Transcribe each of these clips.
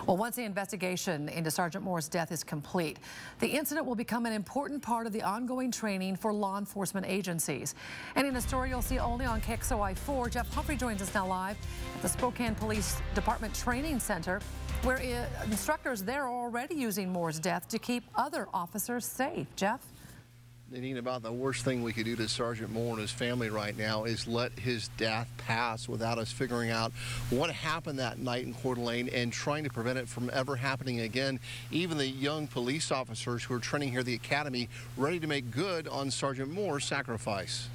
Well, once the investigation into Sergeant Moore's death is complete, the incident will become an important part of the ongoing training for law enforcement agencies. And in a story you'll see only on KXLY4, Jeff Humphrey joins us now live at the Spokane Police Department Training Center, where instructors there are already using Moore's death to keep other officers safe. Jeff? Nadine, about the worst thing we could do to Sergeant Moore and his family right now is let his death pass without us figuring out what happened that night in Coeur d'Alene and trying to prevent it from ever happening again. Even the young police officers who are training here at the academy ready to make good on Sergeant Moore's sacrifice.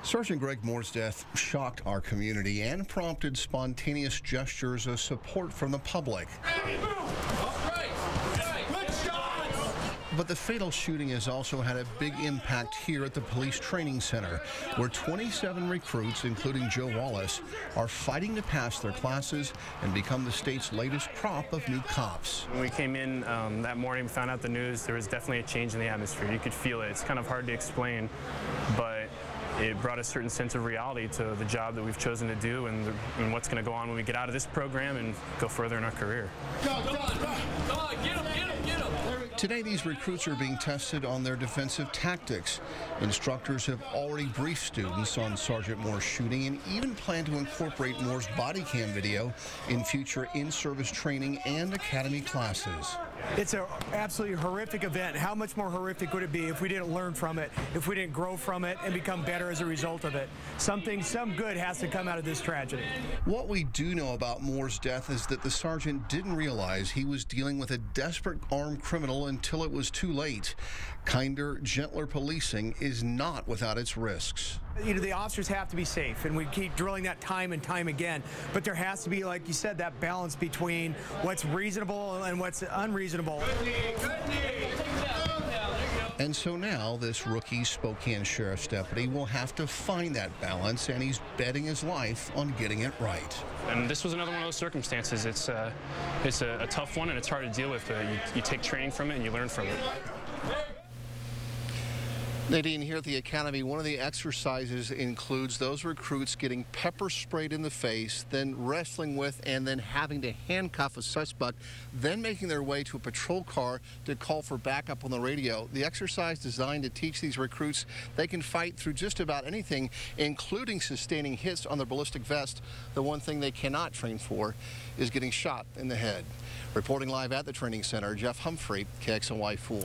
Sergeant Greg Moore's death shocked our community and prompted spontaneous gestures of support from the public. But the fatal shooting has also had a big impact here at the Police Training Center, where 27 recruits, including Joe Wallace, are fighting to pass their classes and become the state's latest crop of new cops. When we came in that morning, we found out the news, there was definitely a change in the atmosphere. You could feel it. It's kind of hard to explain, but it brought a certain sense of reality to the job that we've chosen to do and what's going to go on when we get out of this program and go further in our career. Come on, get him, get him, get him. Today, these recruits are being tested on their defensive tactics. Instructors have already briefed students on Sergeant Moore's shooting and even plan to incorporate Moore's body cam video in future in-service training and academy classes. It's an absolutely horrific event. How much more horrific would it be if we didn't learn from it, if we didn't grow from it and become better as a result of it? Some good has to come out of this tragedy. What we do know about Moore's death is that the sergeant didn't realize he was dealing with a desperate armed criminal until it was too late. Kinder, gentler policing is not without its risks. You know, the officers have to be safe, and we keep drilling that time and time again. But there has to be, like you said, that balance between what's reasonable and what's unreasonable. And so now this rookie Spokane Sheriff's deputy will have to find that balance, and he's betting his life on getting it right. And this was another one of those circumstances. It's a tough one, and it's hard to deal with, but you take training from it and you learn from it. Nadine, here at the academy, one of the exercises includes those recruits getting pepper sprayed in the face, then wrestling with and then having to handcuff a suspect, then making their way to a patrol car to call for backup on the radio. The exercise designed to teach these recruits they can fight through just about anything, including sustaining hits on their ballistic vest. The one thing they cannot train for is getting shot in the head. Reporting live at the training center, Jeff Humphrey, KXLY4.